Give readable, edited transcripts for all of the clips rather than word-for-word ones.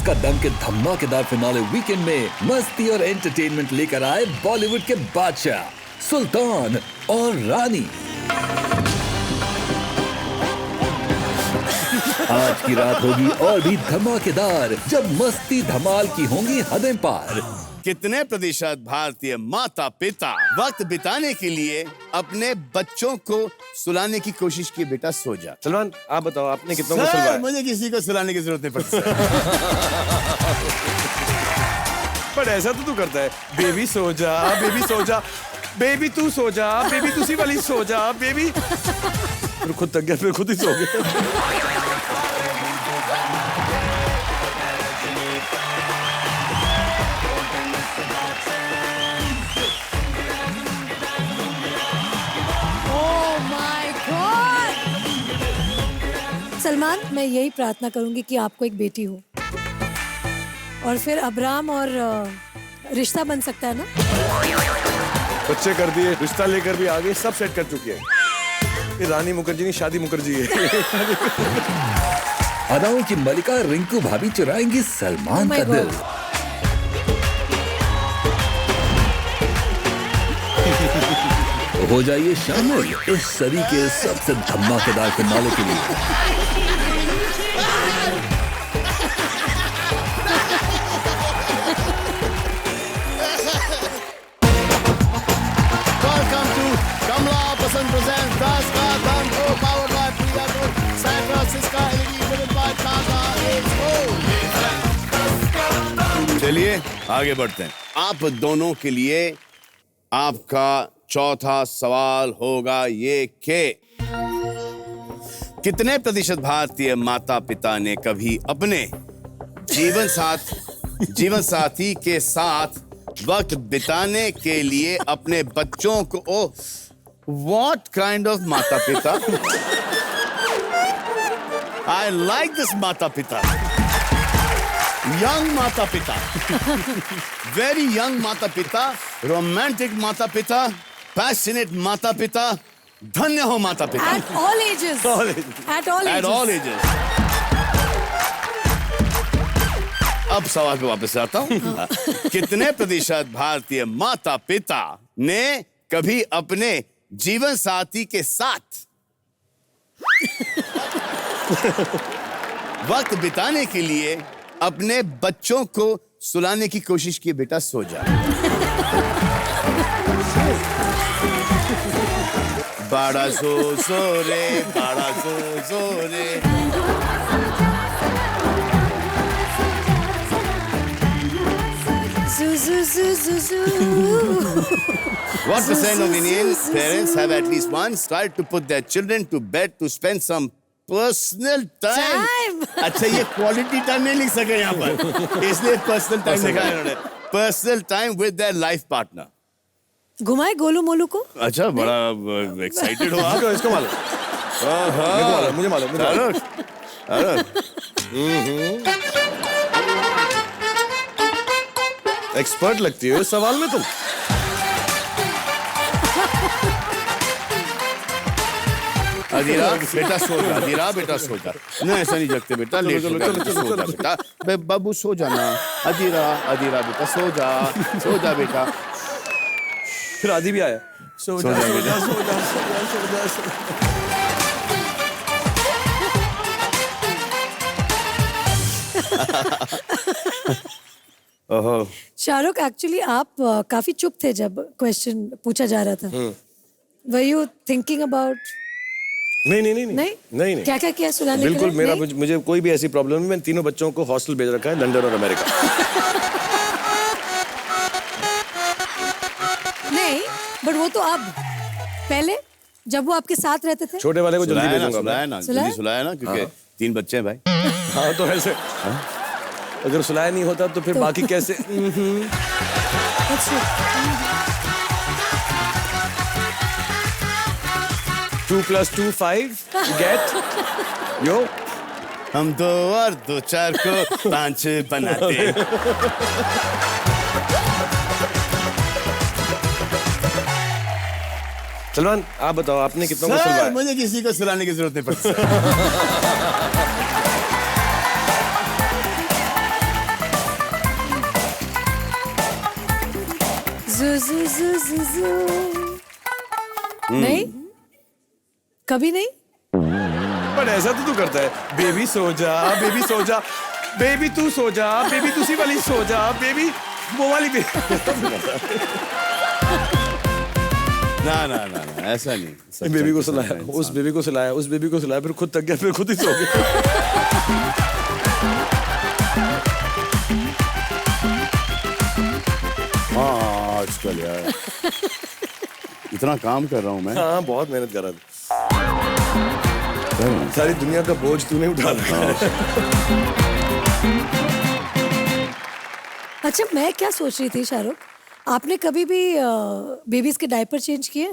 का दम के धमाकेदार फिनाले वीकेंड में मस्ती और एंटरटेनमेंट लेकर आए बॉलीवुड के बादशाह सुल्तान और रानी। आज की रात होगी और भी धमाकेदार जब मस्ती धमाल की होंगी हदें पार। कितने प्रतिशत भारतीय माता पिता वक्त बिताने के लिए अपने बच्चों को सुलाने की कोशिश की? बेटा सो जा। सलमान आप बताओ आपने कितनों को सुलवाया? मुझे किसी को सुलाने की जरूरत नहीं पड़ती। पर ऐसा तो तू करता है, बेबी सो जा, बेबी सो जा, बेबी तू सो जा, बेबी दूसरी वाली सो जा, बेबी। फिर खुद थक गया, फिर खुद ही सो गया। सलमान, मैं यही प्रार्थना करूंगी कि आपको एक बेटी हो और फिर अब्राम और रिश्ता बन सकता है ना? बच्चे कर दिए, रिश्ता लेकर भी आगे, सब सेट कर चुकी है। ये रानी मुखर्जी नहीं, शादी मुखर्जी है। अदाओं की मलिका रिंकू भाभी चुराएंगी सलमान का दिल। हो जाइए शामिल इस सदी के सबसे धमाकेदार फिनाले के लिए। चलिए आगे बढ़ते हैं। आप दोनों के लिए आपका चौथा सवाल होगा ये कि कितने प्रतिशत भारतीय माता पिता ने कभी अपने जीवन साथी के साथ वक्त बिताने के लिए अपने बच्चों को व्हाट काइंड ऑफ माता पिता? आई लाइक दिस माता पिता। यंग माता पिता, वेरी यंग माता पिता, रोमांटिक माता पिता, पैशनेट माता पिता। धन्य हो माता पिता। At all ages. At all ages. अब सवाल पे वापस आता हूँ। कितने प्रतिशत भारतीय माता पिता ने कभी अपने जीवन साथी के साथ वक्त बिताने के लिए अपने बच्चों को सुलाने की कोशिश की? बेटा सो जा। बड़ा सो रे, बड़ा सो रे। What percent of Indian parents have at least once tried to put their children to bed to spend some personal time? अच्छा, ये क्वालिटी टाइम नहीं लिख सके यहाँ पर, इसलिए पर्सनल टाइम लिखा है इन्होंने। Personal time with their life partner. घुमाए गोलू मोलू को? अच्छा, बड़ा एक्साइटेड हो आप। इसको मालूम, मुझे मालूम। एक्सपर्ट लगती है सवाल में तुम। अधीरा बेटा सो जा, अधीरा बेटा सो जा। नहीं ऐसा नहीं जगते बेटा, लेट सो जा बेटा। बाबू सो जाना। अधीरा, अधीरा बेटा सो जा बेटा। फिर आदि भी आया। सो जा बेटा, सो जा। ओहो। शाहरुख, एक्चुअली आप काफी चुप थे जब क्वेश्चन पूछा जा रहा था। Were you thinking about? नहीं। क्या किया सुलाने के लिए? बिल्कुल, मेरा मुझे कोई भी ऐसी प्रॉब्लम नहीं। मैंने तीनों बच्चों को हॉस्टल भेज रखा है, लंदन और अमेरिका। नहीं, बट वो तो अब, पहले जब वो आपके साथ रहते थे। छोटे वाले को जल्दी भेजूंगा। सुलाया ना क्योंकि 3 बच्चे हैं भाई। हाँ तो ऐसे अगर सुलाया नहीं होता तो फिर बाकी कैसे? 2 + 2 5 get yo। हम 2 और 2 4 को 5 बनाते। सलमान आप बताओ आपने कितनों को सुलवाया? मुझे किसी को सुलाने की जरूरत नहीं पड़ती। नहीं, कभी नहीं। पर ऐसा तो तू करता है, बेबी सो जा, बेबी सो जा, बेबी तू सो जा, बेबी दूसरी वाली सो जा, बेबी वो वाली ना ना ना ना ऐसा नहीं। बेबी को सुलाया, उस बेबी को सुलाया, उस बेबी को सुलाया, फिर खुद थक गया, फिर खुद ही सो गया। हाँ आजकल यार इतना काम कर रहा हूँ मैं। हाँ बहुत मेहनत कर रहा था, सारी दुनिया का बोझ तूने उठा रखा है। अच्छा, मैं क्या सोच रही थी शाहरुख, आपने कभी भी बेबीज के डायपर चेंज किए?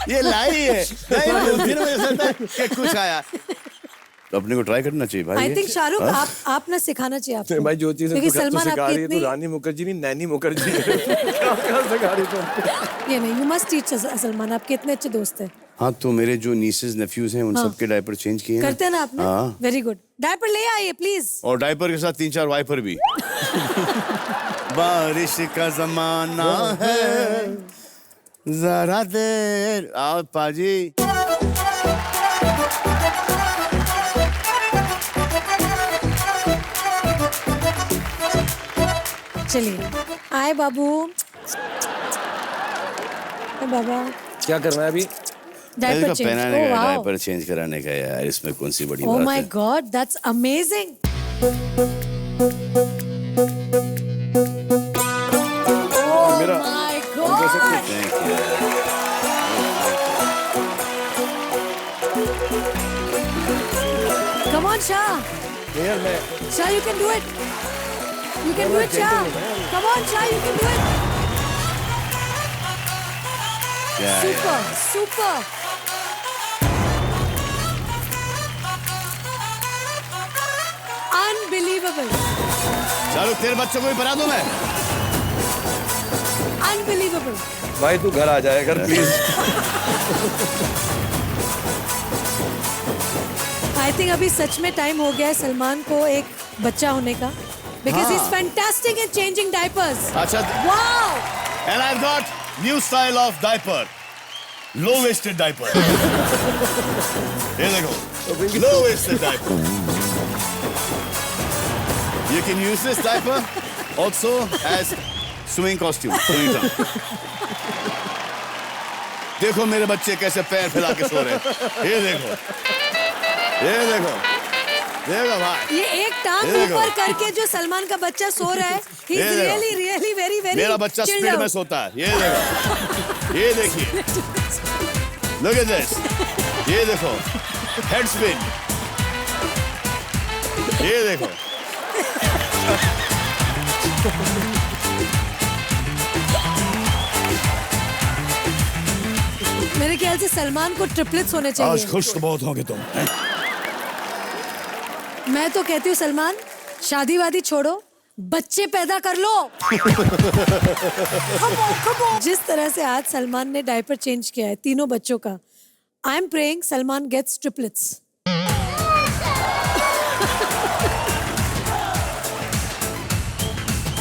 ये लाई है, लाई बोलती है ना, मुझे लगता है कि कुछ आया। तो अपने को ट्राई करना चाहिए भाई। आई थिंक शाहरुख आप ना सिखाना चाहिए आपको। भाई जो चीज़ क्योंकि तू सलमान सिखा आपकी रही है, तू इतनी रानी मुखर्जी नहीं, नैनी मुखर्जी है। क्या सिखा रही तू? ये नहीं, यू मस्ट टीच सलमान, आपके इतने अच्छे दोस्त हैं। हाँ तो मेरे जो नीसेस नेफ्यूज हैं उन सबके डायपर चेंज किए हैं। करते हैं ना आपने? हाँ। Very good. डायपर ले आइए प्लीज। और डायपर के साथ 3-4 वाइपर भी। बारिश का जमाना है, जरा देर आओ पाजी। चलिए आए बाबू। बाबा क्या करना है अभी? डायपर इसका चेंज। पहनाने ओह का वाओ, डायपर चेंज कराने का यार, इसमें कौन सी बड़ी ओह बात माय है। God, that's amazing. ओह मेरा- my God, Thank you. Come on Shah, यार मैं Shah you can do it, you can do it Shah, come on Shah you can do it. क्या सुपर सुपर। अनबिलीवेबल, चलो तेरे बच्चों को भी बना दूं मैं। अनबिलीवेबल। भाई तू घर आ जाए घर प्लीज। आई थिंक अभी सच में टाइम हो गया है सलमान को एक बच्चा होने का, because he is fantastic in changing diapers. अच्छा, wow, and I've got new style of diaper, low waisted diaper. ये देखो, low waisted diaper. You can use this diaper also as swimming costume. Swimming top. देखो मेरे बच्चे कैसे पैर फैला के सो रहे हैं। ये देखो, ये देखो, देखो भाई। ये एक टांग ये देखो। ऊपर करके जो सलमान का बच्चा सो रहा है, ही ये इज देखो। Really really very very. मेरा बच्चा स्पीड में सोता है। ये देखो, ये देखिए, look at this, ये देखो, head spin, ये देखो। मेरे ख्याल से सलमान को ट्रिपलेट्स होने आज चाहिए। खुश तो बहुत होगे तुम। मैं तो कहती हूँ सलमान, शादी वादी छोड़ो, बच्चे पैदा कर लो। Come on। जिस तरह से आज सलमान ने डायपर चेंज किया है तीनों बच्चों का, I am praying Salman gets triplets.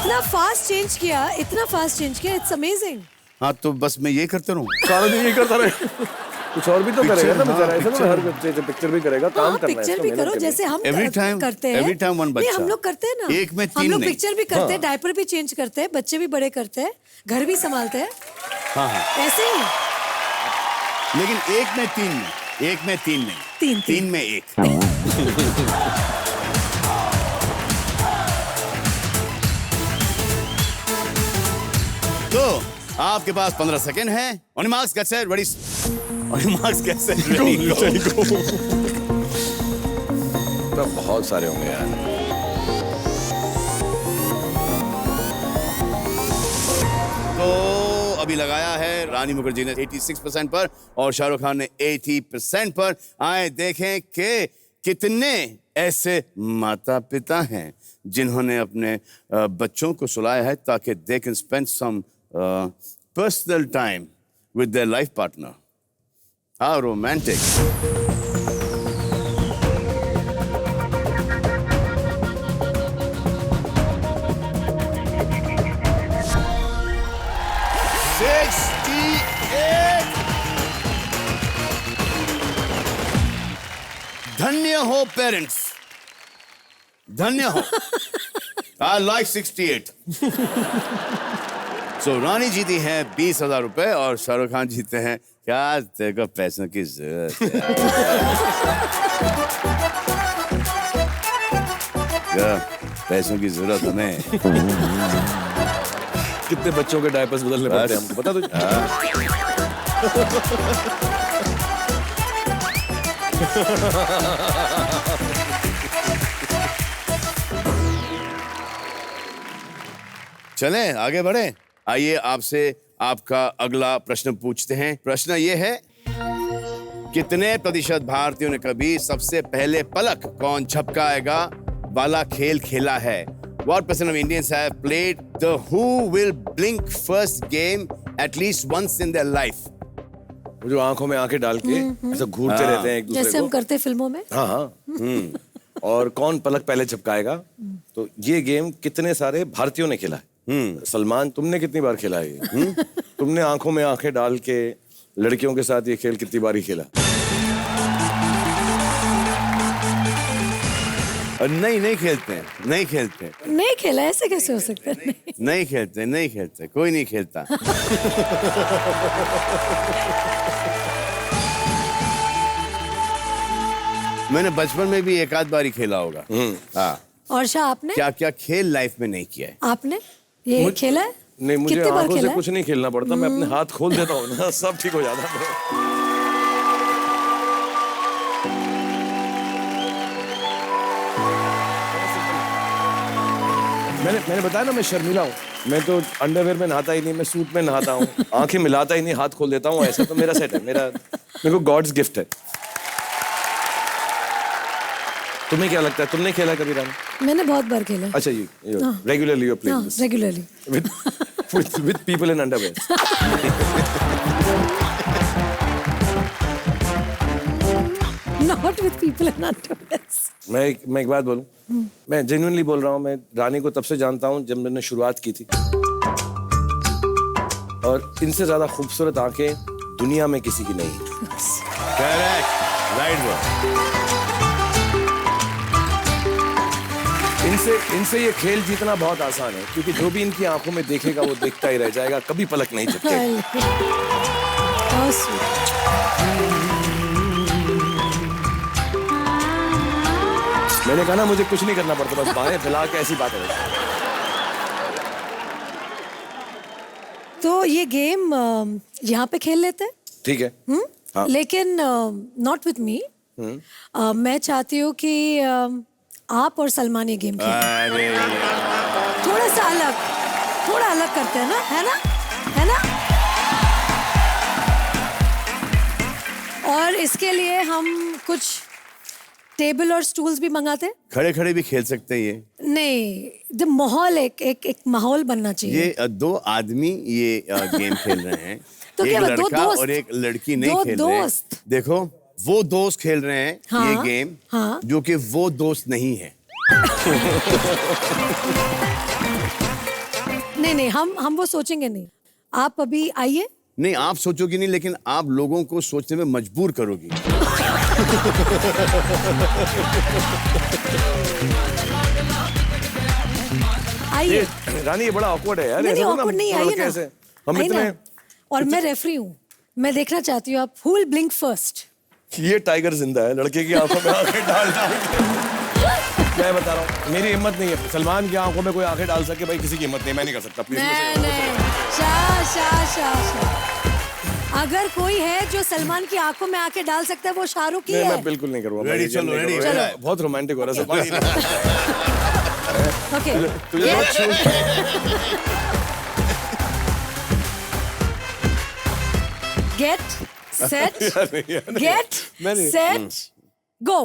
इतना फास्ट चेंज किया, इतना फास्ट चेंज किया, इट्स अमेजिंग। हाँ तो बस मैं ये करता रहूं। सारा दिन ये करता रहे, कुछ और भी तो करेगा ना बेचारा। ऐसा picture। ना हर बच्चे से पिक्चर भी करेगा, काम हाँ, करना है पिक्चर इसका, भी मेहनत करो करनी है। जैसे हम Every time- करते हैं। every time one नहीं, हम बच्चा। लोग करते हैं ना। एक में हम तीन लोग नहीं। पिक्चर भी करते हैं, डायपर भी चेंज करते हैं, बच्चे भी बड़े करते हैं, घर भी संभालते हैं, हाँ हाँ, ऐसे ही। लेकिन एक में तीन नहीं, एक में तीन नहीं, तीन। तीन में एक। तो आपके पास 15 सेकेंड है। On marks get set ready. On marks get set ready गो। तो बहुत सारे होंगे यार। तो अभी लगाया है रानी मुखर्जी ने 86% पर और शाहरुख खान ने 80% पर। आए देखें कि कितने ऐसे माता पिता हैं जिन्होंने अपने बच्चों को सुलाया है ताकि they can spend some personal time with their life partner. How romantic. 68। धन्य हो पेरेंट्स, धन्य हो। I like 68। So रानी जीती है 20,000 रुपए और शाहरुख खान जीते हैं क्या? तेरे को पैसों की जरूरत है। क्या पैसों की जरूरत हमें? कितने बच्चों के डायपर्स बदलने पड़ते हैं हमको पता तुझे? चलें आगे बढ़े। आइए आपसे आपका अगला प्रश्न पूछते हैं। प्रश्न ये है, कितने प्रतिशत भारतीयों ने कभी सबसे पहले पलक कौन झपकाएगा वाला खेल खेला है? What percent of Indians have played the who will blink first game at least once in their life? वो जो आंखों में आंखें डाल के ऐसा घूरते रहते हैं एक दूसरे जैसे को। हम करते हैं फिल्मों में। हाँ हाँ। और कौन पलक पहले झपकाएगा? तो ये गेम कितने सारे भारतीयों ने खेला है? सलमान, तुमने कितनी बार खेला है ये? तुमने आंखों में आंखें डाल के लड़कियों के साथ ये खेल कितनी बार ही खेला? नहीं खेलते हैं, नहीं खेलते हैं। नहीं खेला, ऐसे कैसे हो सकता है? नहीं खेलते, नहीं खेलते, कोई नहीं खेलता। मैंने बचपन में भी एक आध बार ही खेला होगा। हाँ। और शाह आपने? क्या क्या खेल लाइफ में नहीं किया है? आपने ये खेला है? नहीं, मुझे कितनी बार आंखों से खेला है? कुछ नहीं खेलना पड़ता। मैं अपने हाथ खोल देता हूँ ना, सब ठीक हो जाता है। मैंने बताया ना मैं शर्मीला हूँ। मैं तो अंडरवेयर में नहाता ही नहीं, मैं सूट में नहाता हूँ, आंखें मिलाता ही नहीं, हाथ खोल देता हूँ। ऐसा तो मेरा सेट है, मेरे को गॉड्स गिफ्ट है। तुम्हें क्या लगता है, तुमने खेला कभी रानी? मैंने बहुत बार खेला। अच्छा, ये regularly you play this? Regularly with people in underwear. Not with people in underwear. मैं एक बात बोलूं, मैं जेन्युइनली बोल रहा हूँ। मैं रानी को तब से जानता हूँ जब मैंने शुरुआत की थी, और इनसे ज्यादा खूबसूरत आंखें दुनिया में किसी की नहीं। Correct, right word. इनसे ये खेल जीतना बहुत आसान है, क्योंकि जो भी इनकी आंखों में देखेगा वो देखता ही रह जाएगा, कभी पलक नहीं झपकेगा। मैंने कहा ना, मुझे कुछ नहीं करना पड़ता, बस बाहें फैला के ऐसी बात है। तो ये गेम यहाँ पे खेल लेते हैं, ठीक है? हाँ। लेकिन नॉट विथ मी। मैं चाहती हूँ कि आप और सलमान ये गेम खेलें। अरे थोड़ा अलग करते हैं ना, है ना? और इसके लिए हम कुछ टेबल और स्टूल्स भी मंगाते हैं। खड़े खड़े भी खेल सकते हैं ये? नहीं, द माहौल एक माहौल बनना चाहिए। ये दो आदमी ये गेम खेल रहे हैं। तो एक क्या लड़का दो दोस्त और एक लड़की नहीं दो खेल रहे हैं। दोस्त। देखो, वो दोस्त खेल रहे हैं हाँ, ये गेम, हाँ। जो कि वो दोस्त नहीं है। नहीं, हम वो सोचेंगे नहीं। आप अभी आइए। नहीं, आप सोचोगे नहीं, लेकिन आप लोगों को सोचने में मजबूर करोगी। आइए। रानी, ये बड़ा ऑकवर्ड है यार। नहीं, awkward नहीं, आइए ना। कैसे हम आइए इतने ना। और मैं रेफरी हूँ, मैं देखना चाहती हूँ आप हु विल ब्लिंक फर्स्ट। ये टाइगर जिंदा है, लड़के की आंखों में आंखें डाल के। मैं बता रहा हूँ, मेरी हिम्मत नहीं है। सलमान की आंखों में कोई आंखें डाल सके, भाई किसी की हिम्मत नहीं, मैं नहीं कर सकता। प्लीज नहीं। शाह। अगर कोई है जो सलमान की आंखों में आंखें डाल सकता है, वो शाहरुख ही है। मैं बिल्कुल नहीं करूँगा। रेडी, चलो, रेडी। बहुत रोमांटिक हो रहा है। ओके, तुझे बहुत शूट। Get set go.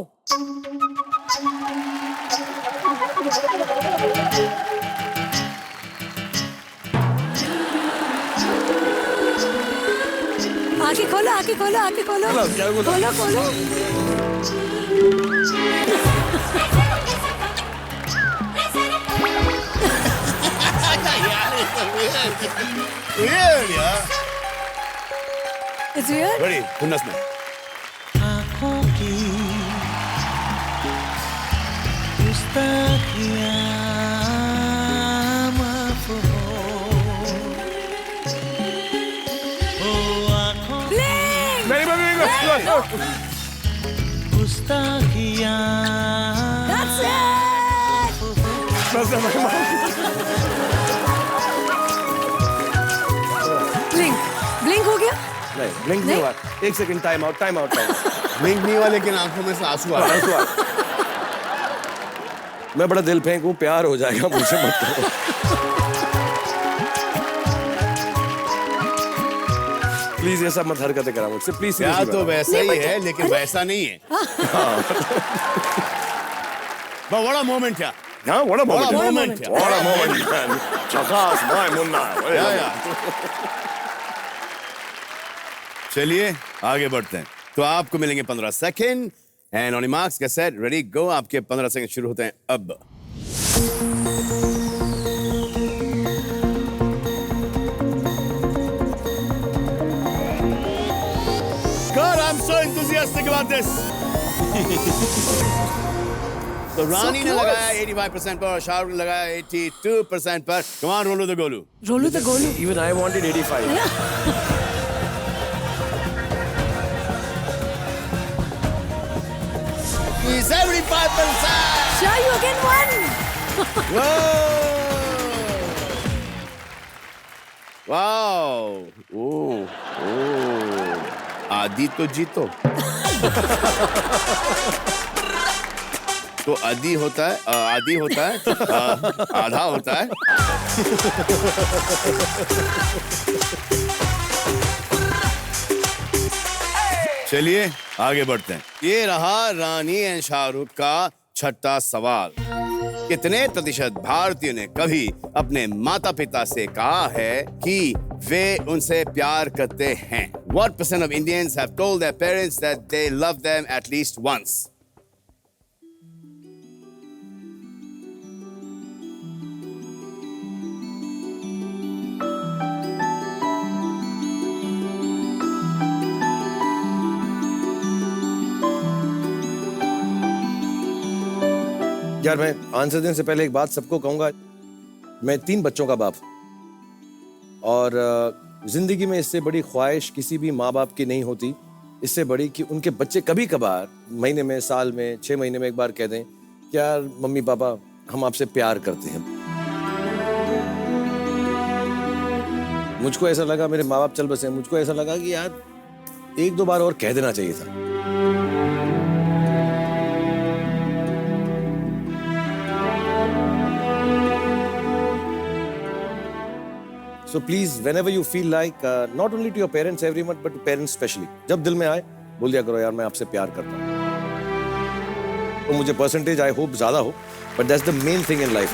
आंखें खोलो। क्या बोला? खोलो। Weird, yeah. It's weird. Ready? खुन्नस में. आँखों की गुस्ताखियाँ माफ हो आँखों गुस्ताखियाँ That's it. Blink. Blink हो गया? नहीं ब्लिंक नहीं हुआ. एक सेकंड. Time out. Blink नहीं हुआ लेकिन आंखों में से आंसू आ रहे हैं. मैं बड़ा दिल फेंकूं, प्यार हो जाएगा मुझसे मत करो. प्लीज ये सब मत हरकतें करा मुझसे प्लीज. प्यार तो वैसा ही है लेकिन वैसा नहीं है. But what a moment, yeah. हाँ what a moment. What a moment, yeah. What a moment, man. झकास भाई मुन्ना. Yeah. चलिए आगे बढ़ते हैं. तो आपको मिलेंगे 15 second. And on marks get set ready गो. आपके 15 सेकंड शुरू होते हैं अब. God, I'm so enthusiastic about this. तो रानी ने लगाया 85% पर और शाहरुख ने लगाया 82% पर. Come on, Rolu the golu. Rolu the golu. Even I wanted 85. He's 75%. Shah, you again won. Wow. Oh. आदि तो जीतो. तो आदि होता है आधा होता है. चलिए आगे बढ़ते हैं. ये रहा रानी एंड शाहरुख का छठा सवाल. कितने प्रतिशत भारतीयों ने कभी अपने माता पिता से कहा है कि वे उनसे प्यार करते हैं? What percent of Indians have told their parents that they love them at least once? यार मैं आंसर देने से पहले एक बात सबको कहूंगा. मैं 3 बच्चों का बाप हूं और जिंदगी में इससे बड़ी ख्वाहिश किसी भी माँ बाप की नहीं होती इससे बड़ी कि उनके बच्चे कभी कभार महीने में, साल में, 6 महीने में एक बार कह दें कि यार मम्मी पापा हम आपसे प्यार करते हैं. मुझको ऐसा लगा मेरे माँ बाप चल बसे. मुझको ऐसा लगा कि यार 1-2 बार और कह देना चाहिए था. So please, whenever you feel like, not only to your parents, everyone, but to parents especially, जब दिल में आए बोल दिया करो यार मैं आपसे प्यार करता हूँ. तो मुझे परसेंटेज आई होप ज्यादा हो, but that's the main thing in life.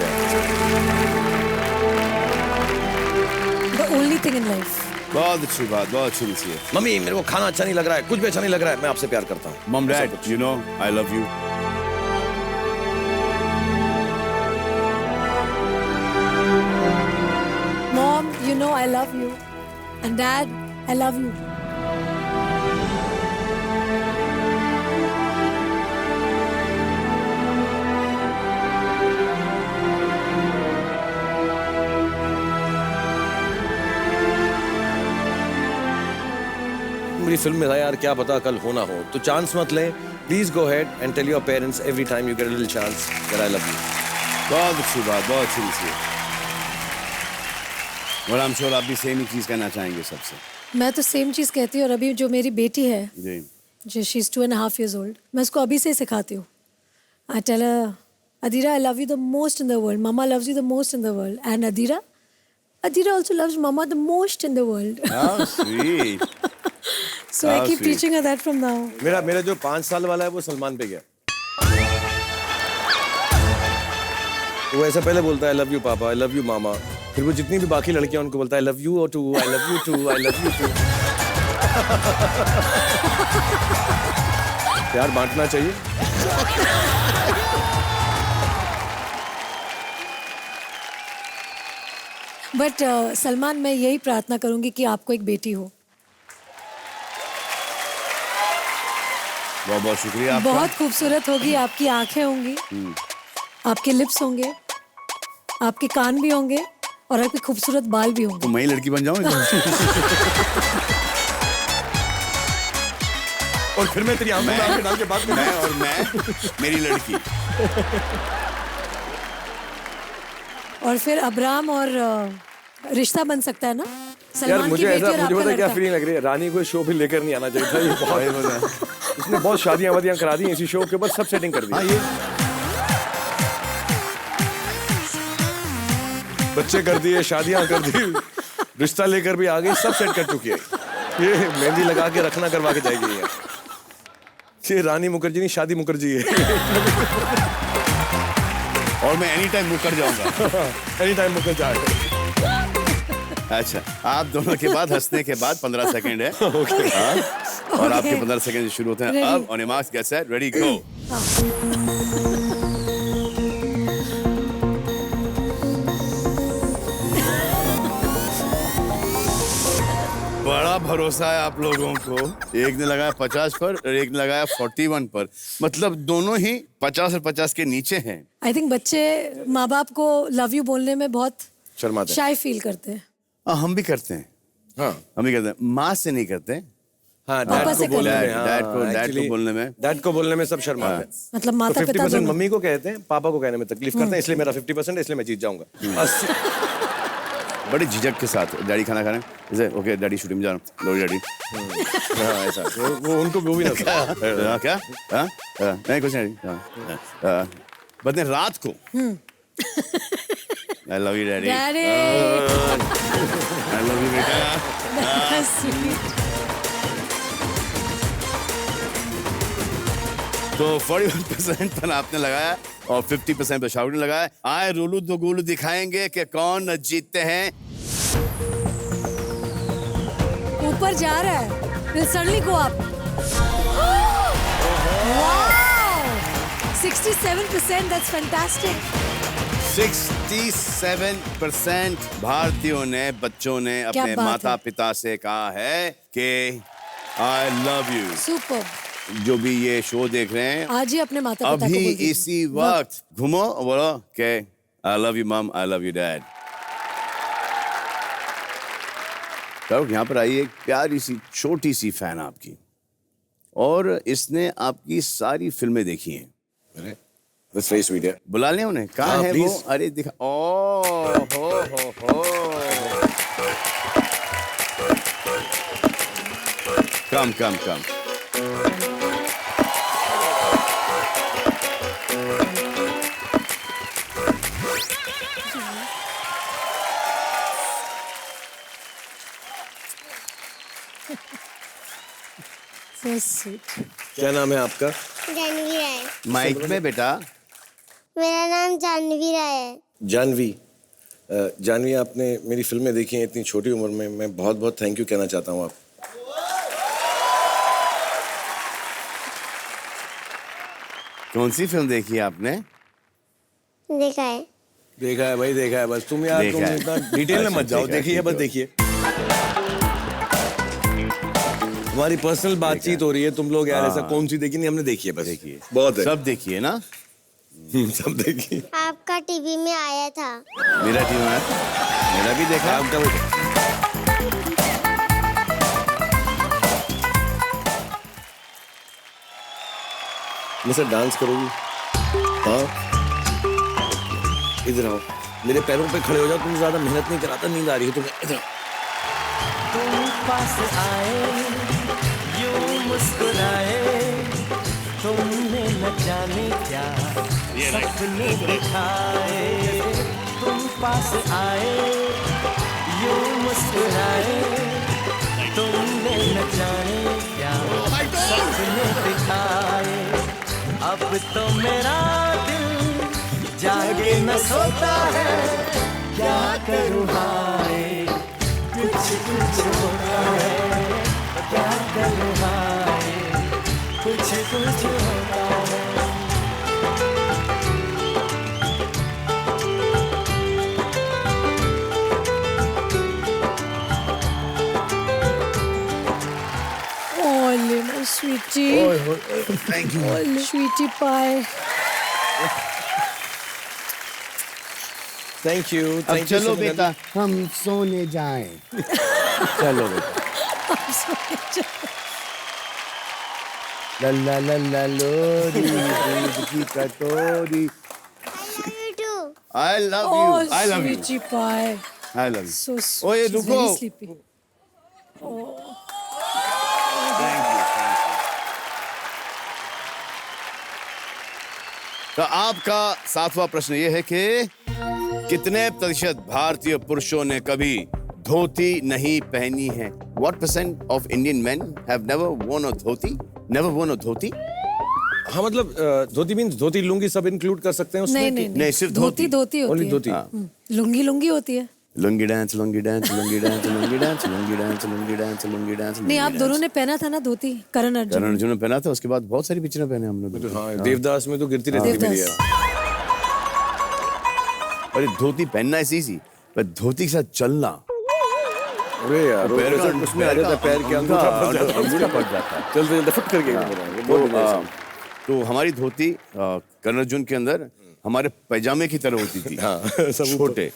The only thing in life. बहुत अच्छी बात, बहुत अच्छी नसीहत. मम्मी मेरे को खाना अच्छा नहीं लग रहा है, कुछ भी अच्छा नहीं लग रहा है, मैं आपसे प्यार करता हूँ. Mom, Dad, you know I love you. Mom, you know I love you. And Dad, I love you. मेरी फिल्म में था यार क्या पता कल होना हो. तो चांस मत लें. Please go ahead and tell your parents every time you get a little chance that I love you. बहुत अच्छी बात, बहुत अच्छी नसीहत. और I'm sure आप भी सेम ही चीज कहना चाहेंगे सबसे. मैं तो सेम चीज कहती हूँ और अभी जो मेरी बेटी है जी. जो शी इज 2.5 years old, मैं उसको अभी से सिखाती हूँ. I tell her, Adira, I love you the most in the world. Mama loves you the most in the world. And Adira also loves Mama the most in the world. How sweet. So I keep teaching her that from now. मेरा जो 5 साल वाला है वो सलमान पे गया. वो ऐसा पहले बोलता है आई लव यू पापा, आई लव यू मामा. फिर वो जितनी भी बाकी लड़कियां उनको बोलता है I love you too, I love you too, I love you too. प्यार बांटना चाहिए. बट सलमान, मैं यही प्रार्थना करूंगी कि आपको एक बेटी हो। बहुत बहुत शुक्रिया आपका। बहुत खूबसूरत होगी, आपकी आंखें होंगी, आपके लिप्स होंगे, आपके कान भी होंगे और आपके खूबसूरत बाल भी होंगे। तो मैं ही लड़की बन जाऊं और फिर मैं तेरी आंखों में आंखें डाल के बात मैं और मैं मेरी लड़की। और फिर अब्राम और रिश्ता बन सकता है ना, यार सलमान की मुझे बेटी ऐसा और मुझे आपका पता क्या लड़का। फीलिंग लग रही है, रानी को शो भी लेकर नहीं आना चाहिए था। ये बहुत इसने बहुत शादियां वादियां करा दी इसी शो के ऊपर, सब सेटिंग कर दी। हाँ, ये बच्चे कर दिए, शादियां कर दी, रिश्ता लेकर भी आ गई, सब सेट कर चुकी है। ये मेहंदी लगा के रखना करवा के जाएगी ये रानी मुखर्जी नहीं, शादी मुखर्जी है। और मैं एनी टाइम मुकर जाऊंगा। एनी टाइम मुकर जाएगा। अच्छा, आप दोनों के बाद हंसने के बाद 15 सेकंड है। हाँ? और आपके 15 सेकंड शुरू होते हैं अब। On marks, get set, ready, go. बड़ा भरोसा है आप लोगों को। एक ने लगाया 50 पर और एक ने लगाया 41 पर। मतलब दोनों ही 50 और 50 के नीचे हैं। आई थिंक बच्चे माँ बाप को लव यू बोलने में बहुत शर्माते हैं। शाय फील करते हैं। हम भी करते हैं। हाँ हम भी करते हैं, माँ से नहीं करते। हाँ, पापा डैड से को बोलने करते में, हैं। डैड को बोलने में। डैड को बोलने में सब शर्माते हैं। मतलब तो माता पिता 50% दोनों। मम्मी को कहते हैं, पापा को कहने में तकलीफ करते हैं, इसलिए मेरा 50% है, इसलिए मैं जीत जाऊंगा। बड़े झिझक के साथ डैडी खाना खाने जैसे ओके डैडी शूटिंग में जा रहा हूँ, लो डैडी। हाँ, ऐसा वो उनको वो भी ना क्या नहीं कुछ नहीं। बदले रात को आई love you daddy, daddy I love you बेटा। तो 41% पर आपने लगाया और 50% पर शाहरुख ने लगाया। आए रोलू दो गोलू दिखाएंगे कि कौन जीतते हैं। ऊपर जा रहा है। Will suddenly go up. Wow! 67%, that's fantastic. 67% भारतीयों ने, बच्चों ने अपने बात माता है। पिता से कहा है कि आई लव यू। Superb. जो भी ये शो देख रहे हैं आज ही अपने माता पिता को अभी बोल दीजिए। इसी वक्त घूमो और बोलो कि आई लव यू मम, आई लव यू डैड। शाहरुख यहाँ पर आई एक प्यारी सी छोटी सी फैन आपकी और इसने आपकी सारी फिल्में देखी हैं। That's very sweet, yeah. बुला लें उन्हें, कहाँ हाँ, है वो? please. अरे दिखा, ओ हो। कम। So sweet. क्या नाम है आपका? जानवी राय। माइक में बेटा। मेरा नाम जानवी राय है। जानवी। जानवी, आपने मेरी फिल्में देखी हैं इतनी छोटी उम्र में, मैं बहुत बहुत थैंक यू कहना चाहता हूँ आप। कौन सी फिल्म देखी है आपने? देखा है। देखा है भाई, देखा है बस। तुम यार देखा तुम है। इतना डिटेल में मत जाओ, देखा है, देखिए ठीक बस है। देखिए। हमारी पर्सनल बातचीत हो रही है, तुम लोग यार ऐसा कौन सी देखी नहीं, हमने देखी है बस। देखिए बहुत है। सब देखिए ना। सब देखिए। आपका टीवी में आया था। मेरा टीम है, मेरा भी देखा। आपका भी। मैं सर डांस करोगी? हाँ, इधर आओ, मेरे पैरों पे खड़े हो जाओ। तुम ज्यादा मेहनत नहीं कराता, नींद आ रही है तुम्हें। इधर तुम पास आए यूं मुस्कुराए, तुमने न जाने क्या सपने दिखाए। तुम पास आए यूं मुस्कुराए, तुमने न जाने क्या सपने दिखाए। अब तो मेरा दिल जागे न सोता है, क्या करूँ हाय कुछ होता है, क्या करूँ हाय कुछ होता है। sweetie. Thank you. Sweetie pie. Thank you. अब चलो बेटा, हम सोने जाएं। चलो बेटा। ला ला ला लोरी, दूध की कटोरी। I love you too. I love you. Oh, I love you. sweetie pie. I love you. So sweet. ओए She's रुको। very sleepy. Thank you. तो आपका 7वां प्रश्न ये है कि कितने प्रतिशत भारतीय पुरुषों ने कभी धोती नहीं पहनी है? What percent of Indian men have never worn a dhoti? Never worn a धोती? हाँ मतलब धोती मीन्स धोती लुंगी सब इंक्लूड कर सकते हैं उसमें? नहीं, सिर्फ धोती। धोती होती Only है। धोती। लुंगी लुंगी होती है। Lungi dance, lungi dance, lungi dance, lungi dance, lungi dance, lungi dance, lungi dance. नहीं, आप दोनों ने पहना था ना धोती, करण अर्जुन। करण अर्जुन ने पहना था, उसके बाद बहुत सारी पिक्चरें पहने हम लोग। हाँ, देवदास में तो गिरती रहती थी मेरी यार। अरे धोती पहनना है इजी, पर धोती के साथ चलना अरे यार पैर का उसमें आ जाता है, पैर के अंगूठा फट जाता है। अंगूठा फट जाता है। चलते चलते फट करके तो हमारी धोती करण अर्जुन के अंदर हमारे पैजामे की तरह होती थी। हाँ, सब छोटे।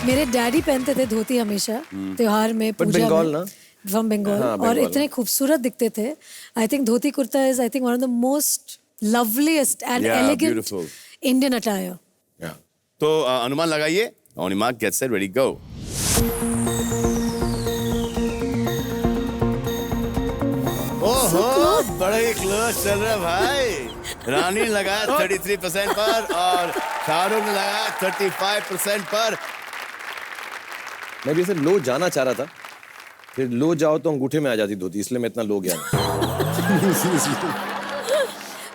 मेरे डैडी पहनते थे धोती हमेशा त्योहार में, पूजा बंगाल में। ना? फ्रॉम बंगाल। हाँ, और बंगाल। इतने खूबसूरत दिखते थे। I think dhoti kurta is I think one of the most loveliest and Yeah, elegant beautiful. Indian attire. तो अनुमान लगाइए। On your mark, get set, ready, go. ओहो, बड़ा ही क्लोज चल रहा है भाई। रानी लगाया 33% पर और शाहरुख ने लगाया 35% पर। मैं भी ऐसे लो जाना चाह रहा था, फिर लो जाओ तो अंगूठे में आ जाती धोती, इसलिए मैं इतना लो गया नहीं।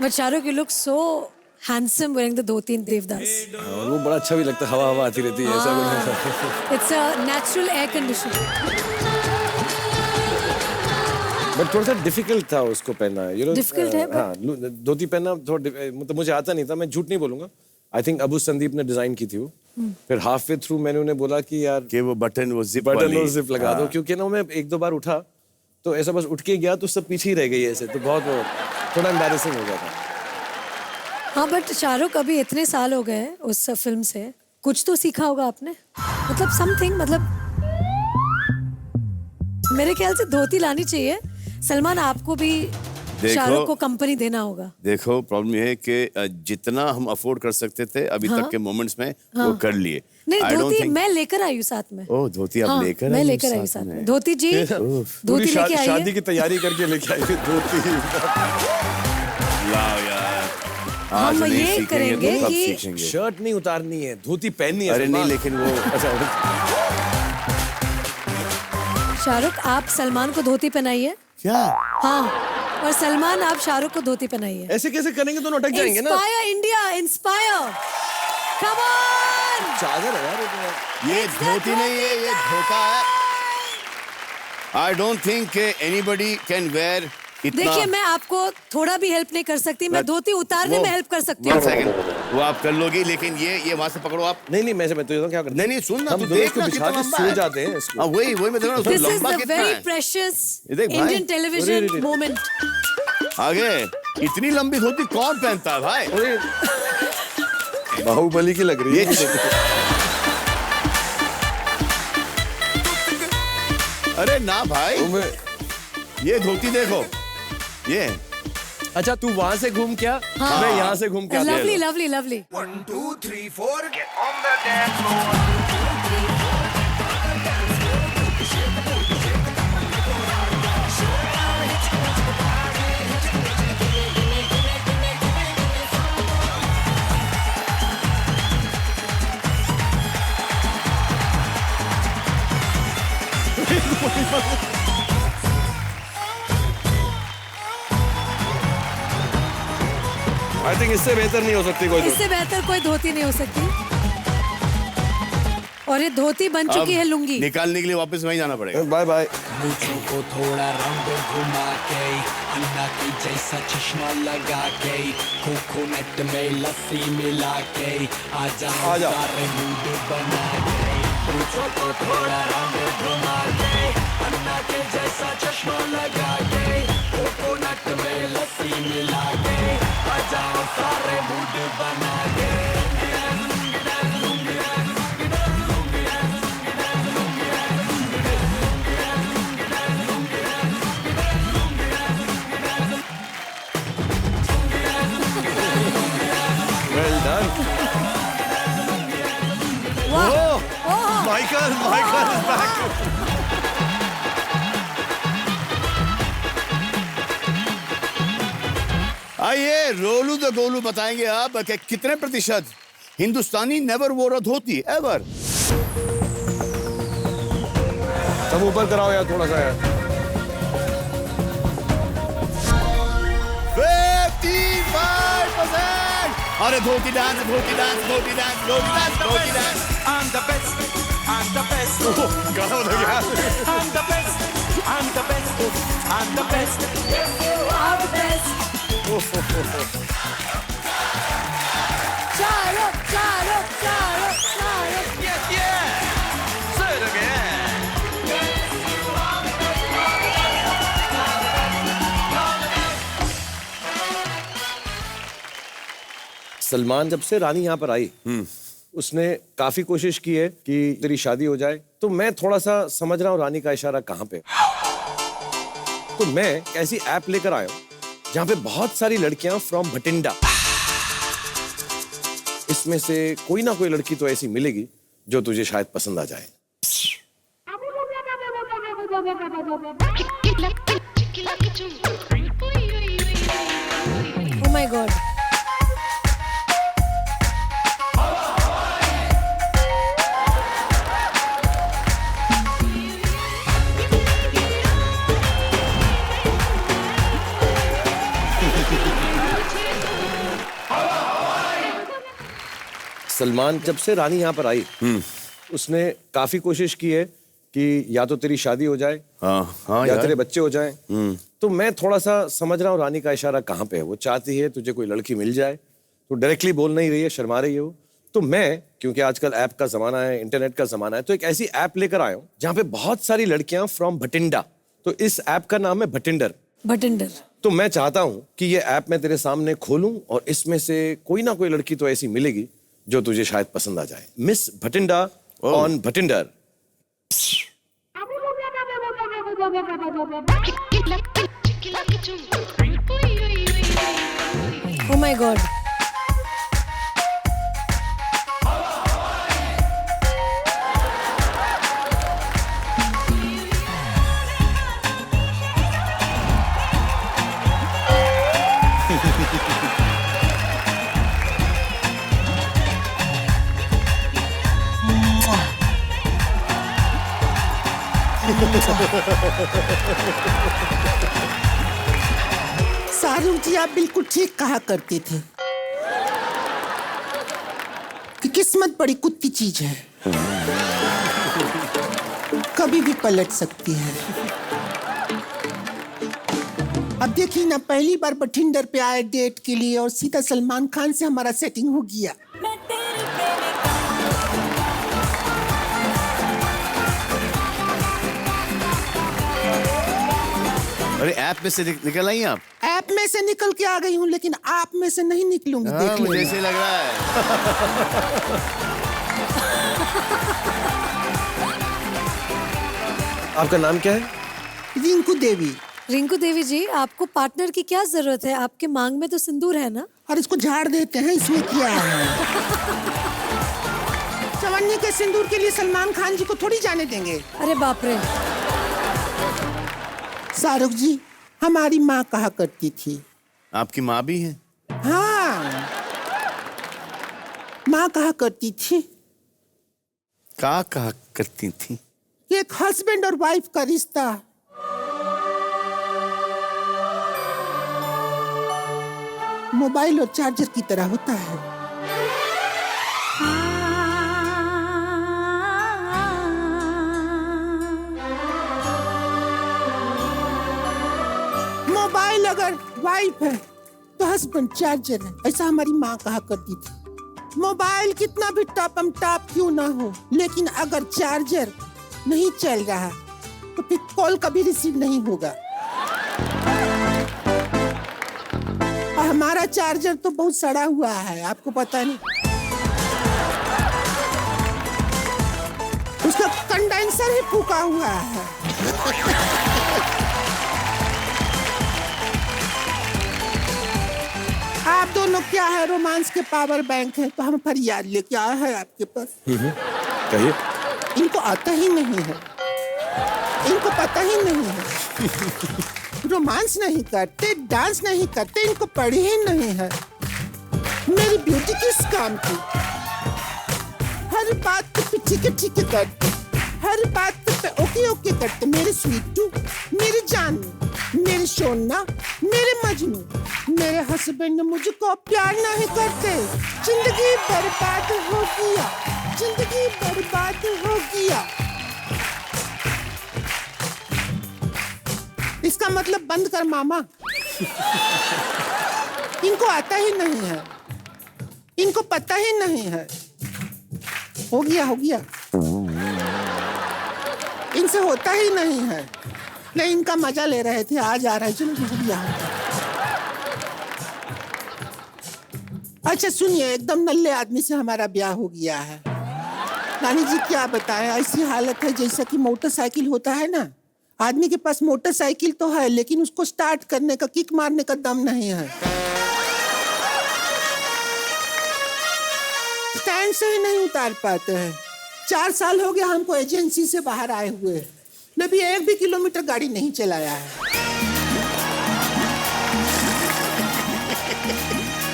But Shahrukh you look so handsome wearing the dhoti in Devdas. और वो बड़ा अच्छा भी लगता है, हवा हवा आती रहती है ऐसा कुछ। It's a natural air condition. But थोड़ा सा डिफिकल्ट था उसको पहनना, यू नो। Difficult है, हाँ, धोती पहनना थोड़ा मतलब मुझे आता नहीं था, मैं झूठ नहीं बोलूंगा। आई थिंक अबू संदीप ने डिजाइन की थी वो। फिर हाफ वे थ्रू मैंने उन्हें बोला कि यार कि वो बटन, वो जिप बटन वाली। और जिप लगा दो, क्योंकि ना मैं एक दो बार उठा तो ऐसा बस उठ के गया तो सब पीछे ही रह गई ऐसे, तो बहुत थोड़ा एम्बैरेसिंग हो गया था। हाँ, बट शाहरुख अभी इतने साल हो गए उस फिल्म से, कुछ तो सीखा होगा आपने, मतलब समथिंग, मतलब मेरे ख्याल से धोती लानी चाहिए। सलमान, आपको भी शाहरुख को कंपनी देना होगा। देखो, प्रॉब्लम ये है कि जितना हम अफोर्ड कर सकते थे अभी तक के मोमेंट्स में वो कर लिए। नहीं, I don't धोती think- मैं लेकर आई हूँ साथ में। ओह, धोती आप हाँ, लेकर मैं आई हो लेकर आई हूँ साथ में। धोती जी, धोती लेके आई शादी है। की तैयारी करके लेके आई थी धोती। लाओ यार, आज हम नहीं ये सीखेंगे करेंगे तो कब कि- सीखेंगे? शर्ट नहीं उतारनी है, धोती पहननी है। अरे नहीं, सलमान। लेकिन वो शाहरुख, आप सलमान को धोती पहनाइए। क्या? हाँ, और सलमान आप शाहरुख को धोती पहनाइए। ऐसे कैसे करेंगे, दोनों अटक जाएंगे ना। Inspire India, inspire, come on. चादर है यार ये धोती नहीं है, ये धोता है। I don't think anybody can wear इतना। देखिए, मैं आपको थोड़ा भी हेल्प नहीं कर सकती, मैं धोती उतारने में हेल्प कर सकती हूँ। One second, वो आप कर लोगी, लेकिन ये वहां से पकड़ो आप। नहीं मैं तो क्या करते नहीं नहीं, सुन ना, हम तू दोनों देख इसको ना बिछा कितना के लंबा सो है। जाते हैं इसको। हाँ, वही मैं देख रहा हूँ, दिस इज लंबा द कितना वेरी है। प्रेशियस ये देख भाई। Indian television moment. आगे इतनी लंबी धोती कौन पहनता है भाई? बाहुबली की लग रही है। अरे ना भाई, ये धोती देखो, ये अच्छा, तू वहां से घूम क्या, मैं यहाँ से घूम क्या। Lovely lovely lovely. 1 2 3 4 get on the dance floor. I think इससे बेहतर नहीं हो सकती कोई। इससे बेहतर कोई धोती नहीं हो सकती। और ये धोती बन चुकी है लुंगी। निकालने के लिए वापस वहीं जाना पड़ेगा। Bye bye. मूछों को थोड़ा रंग घुमा के, अन्ना की जैसा चश्मा लगा के, कोकोनट में लस्सी मिला के, आजा आजा। सारे मूड बना के। पूछो तो थोड़ा रंग घुमा के, अन्ना के जैसा चश्मा लगा के, कोकोनट में लस्सी मिला के, आ जाओ सारे मूड बना के। Well done. वाह Michael is back. आइए रोलू द गोलू बताएंगे आप कि कितने प्रतिशत हिंदुस्तानी नेवर वोर अ धोती एवर। सब ऊपर कराओ यार थोड़ा सा यार। 55%। अरे dhoti dance dhoti dance dhoti dance dhoti dance dhoti dance. I'm the best, I'm the best, गाना बदल गया। I'm the best, I'm the best, I'm the best. Yes, you are the best. Chalo, chalo, chalo, chalo. Yes, yeah. Say it again. Salman जब से रानी यहाँ पर आई उसने काफी कोशिश की है कि तेरी शादी हो जाए, तो मैं थोड़ा सा समझ रहा हूँ रानी का इशारा कहाँ पे। तो मैं ऐसी ऐप लेकर आया हूँ जहाँ पे बहुत सारी लड़कियां फ्रॉम भटिंडा, इसमें से कोई ना कोई लड़की तो ऐसी मिलेगी जो तुझे शायद पसंद आ जाए। Oh my God. सलमान जब से रानी यहाँ पर आई उसने काफी कोशिश की है कि या तो तेरी शादी हो जाए हाँ या यार। तेरे बच्चे हो जाएं। तो मैं थोड़ा सा समझ रहा हूँ रानी का इशारा कहाँ पे है। वो चाहती है तुझे कोई लड़की मिल जाए, तो डायरेक्टली बोल नहीं रही है, शर्मा रही है वो। तो मैं, क्योंकि आजकल ऐप का जमाना है, इंटरनेट का जमाना है, तो एक ऐसी ऐप लेकर आया हूँ जहाँ पे बहुत सारी लड़कियां फ्रॉम भटिंडा, तो इस ऐप का नाम है भटिंडर। भटिंडर। तो मैं चाहता हूँ कि ये ऐप मैं तेरे सामने खोलूं और इसमें से कोई ना कोई लड़की तो ऐसी मिलेगी जो तुझे शायद पसंद आ जाए। Miss Bathinda on Bhatinder. Oh my God. Shahrukh ji, आप बिल्कुल ठीक कहा करते थे कि किस्मत बड़ी कुत्ती चीज है, कभी भी पलट सकती है। अब देखिए ना, पहली बार बठिंडर पे आए डेट के लिए और सीधा सलमान खान से हमारा सेटिंग हो गया। अरे ऐप में से निकल आई आप? ऐप में से निकल के आ गई हूँ, लेकिन आप में से नहीं निकलूंगी। देख मुझे लेना। ऐसे लग रहा है। आपका नाम क्या है? रिंकू देवी। रिंकू देवी जी, आपको पार्टनर की क्या जरूरत है? आपके मांग में तो सिंदूर है ना? और इसको झाड़ देते हैं, इसमें क्या है? चवन्नी के सिंदूर के लिए सलमान खान जी को थोड़ी जाने देंगे। अरे बाप रे। शाहरुख जी, हमारी माँ कहा करती थी। आपकी माँ भी है? हाँ, माँ कहा करती थी। क्या कहा करती थी? एक हस्बैंड और वाइफ का रिश्ता मोबाइल और चार्जर की तरह होता है। मोबाइल अगर वाइफ है तो हस्बैंड चार्जर है, ऐसा हमारी माँ कहा करती थी। मोबाइल कितना भी टॉप क्यों ना हो, लेकिन अगर चार्जर नहीं चल रहा तो फिर कॉल कभी रिसीव नहीं होगा। और हमारा चार्जर तो बहुत सड़ा हुआ है, आपको पता नहीं। उसका कंडेंसर ही फूका हुआ है। आप दोनों क्या है, रोमांस के पावर बैंक है, तो हम फरियाद लेके आए हैं आपके पास। कहिए। इनको आता ही नहीं है, इनको पता ही नहीं है। रोमांस नहीं करते, डांस नहीं करते, इनको पढ़ी ही नहीं है। मेरी ब्यूटी किस काम की? हर बात पे ठीक है करते, हर बात पे ओके करते। मेरे स्वीटू, मेरी जानू, मेरी सोना, मेरे मजनू, मेरे हस्बैंड मुझको प्यार नहीं करते। जिंदगी बर्बाद हो गया, जिंदगी बर्बाद हो गया। इसका मतलब बंद कर मामा। इनको आता ही नहीं है, इनको पता ही नहीं है। हो गया इनसे होता ही नहीं है। नहीं, इनका मजा ले रहे थे, आज आ रहा है। चलो हो गया। अच्छा सुनिए, एकदम नल्ले आदमी से हमारा ब्याह हो गया है। रानी जी क्या बताएं, ऐसी हालत है जैसा कि मोटरसाइकिल होता है ना, आदमी के पास मोटरसाइकिल तो है लेकिन उसको स्टार्ट करने का, किक मारने का दम नहीं है। स्टैंड से ही नहीं उतार पाते हैं। 4 साल हो गया हमको एजेंसी से बाहर आए हुए, अभी 1 भी किलोमीटर गाड़ी नहीं चलाया है।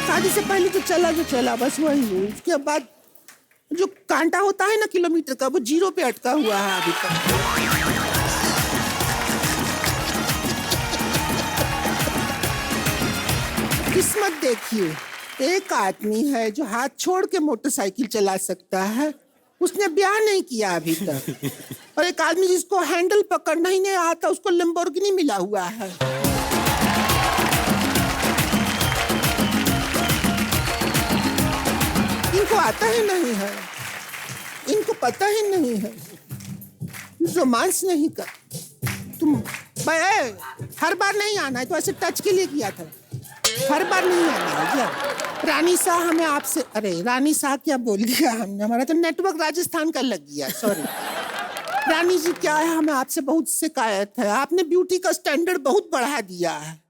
शादी से पहले तो चला बस वही। उसके बाद जो कांटा होता है ना किलोमीटर का, वो 0 पे अटका हुआ है अभी तक। किस्मत देखिए, एक आदमी है जो हाथ छोड़ के मोटरसाइकिल चला सकता है, उसने ब्याह नहीं किया अभी तक। और एक आदमी जिसको हैंडल पकड़ना ही नहीं आता, उसको लैम्बोर्गिनी मिला हुआ है। इनको आता ही नहीं है, इनको पता ही नहीं है। रोमांस नहीं कर तुम। हर बार नहीं आना है, तो ऐसे टच के लिए किया था। हर बार नहीं आना है क्या? रानी साह हमें आपसे, अरे रानी साह क्या बोल दिया हमने, हमारा तो नेटवर्क राजस्थान का लग गया, सॉरी। रानी जी क्या है, हमें आपसे बहुत शिकायत है, आपने ब्यूटी का स्टैंडर्ड बहुत बढ़ा दिया है।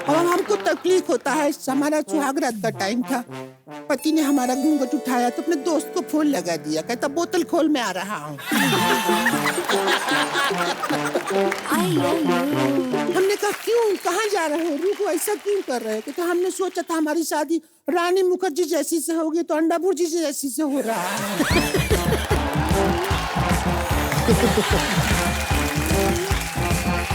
और हमको तकलीफ होता है। हमारा सुहागरात का टाइम था, पति ने हमारा घूंघट उठाया तो अपने दोस्त को फोन लगा दिया, कहता बोतल खोल मैं आ रहा हूँ। हमने कहा क्यों, कहाँ जा रहे हो, रुको, ऐसा क्यों कर रहे हो? कहते हमने सोचा था हमारी शादी रानी मुखर्जी जैसी से होगी, तो अंडा भुर्जी जैसी से हो रहा है।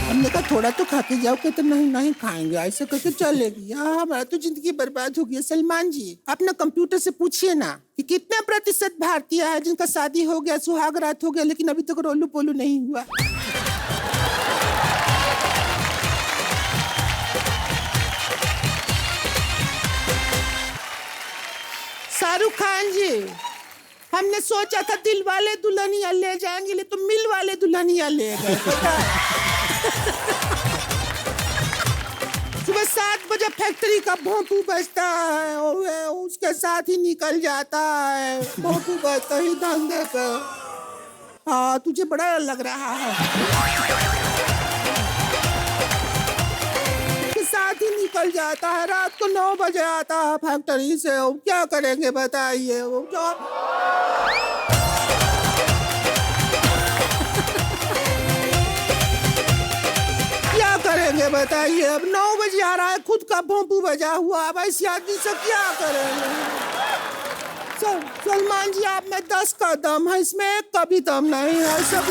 हमने कहा थोड़ा तो खा के जाओ, कहते नहीं खाएंगे, ऐसे करके चलेगी। हमारा तो जिंदगी बर्बाद हो गई। सलमान जी, अपना कंप्यूटर से पूछिए ना कि कितने प्रतिशत भारतीय है जिनका शादी हो गया, सुहागरात हो गया, लेकिन अभी तक रोलू पोलू नहीं हुआ। शाहरुख खान जी, हमने सोचा था दिल वाले दुल्हनिया ले जाएंगे, ले तो मिल वाले दुल्हनिया ले गए। सुबह 7 बजे फैक्ट्री का भोंपू बजता है और उसके साथ ही निकल जाता है, भोंपू बजता ही धंधे पे। हाँ, तुझे बड़ा लग रहा है। साथ ही निकल जाता है, रात को 9 बजे आता है फैक्ट्री से। क्या करेंगे बताइए? क्या करेंगे बताइए? अब 9 बजे आ रहा है, खुद का भोंपू बजा हुआ, अब ऐसी आदमी से क्या करेंगे? सलमान जी, आप में 10 का दम है, इसमें 1 का भी दम नहीं है। सब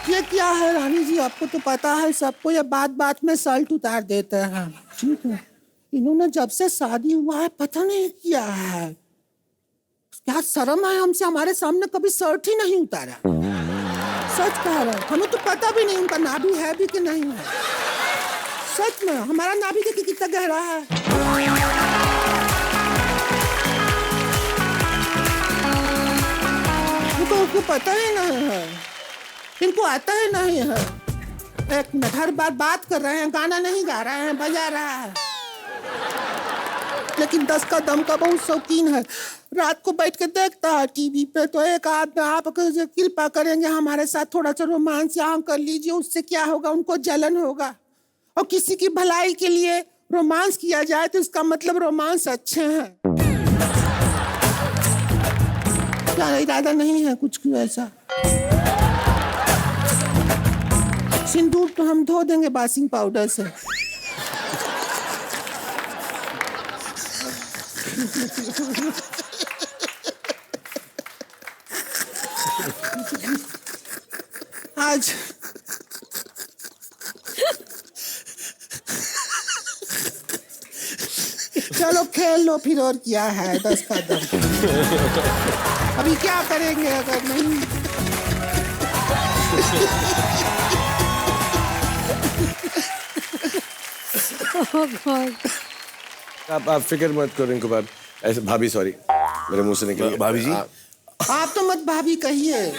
ये क्या है रानी जी, आपको तो पता है सबको, ये बात बात में सल्ट उतार देते हैं। ठीक है, इन्होंने जब से शादी हुआ है पता नहीं क्या है, क्या शर्म है हमसे, हमारे सामने कभी शर्ट ही नहीं उतारा। सच कह रहा हूँ, हमें तो पता भी नहीं उनका नाभि है भी कि नहीं है। सच में हमारा नाभि देखिए कितना गहरा है। उनको पता ही नहीं है, इनको आता ही नहीं है। एक मिनट, हर बार बात कर रहे हैं, गाना नहीं गा रहे हैं, बजा रहा है। लेकिन 10 का दम का बहुत शौकीन है। रात को बैठ के देखता है टीवी पे, तो एक आदमी आप कृपा करेंगे हमारे साथ थोड़ा सा रोमांस यहाँ कर लीजिए, उससे क्या होगा, उनको जलन होगा। और किसी की भलाई के लिए रोमांस किया जाए तो इसका मतलब रोमांस अच्छे हैं। क्या इरादा नहीं है कुछ क्यों ऐसा? सिंदूर तो हम धो देंगे वाशिंग पाउडर से। आज चलो खेल लो फिर, और क्या है 10 का दम। अभी क्या करेंगे अगर नहीं? आप फिक्र मत करो इनको बात ऐसे। भाभी सॉरी, मेरे मुंह से निकल। भाभी जी आप तो मत भाभी कहिए।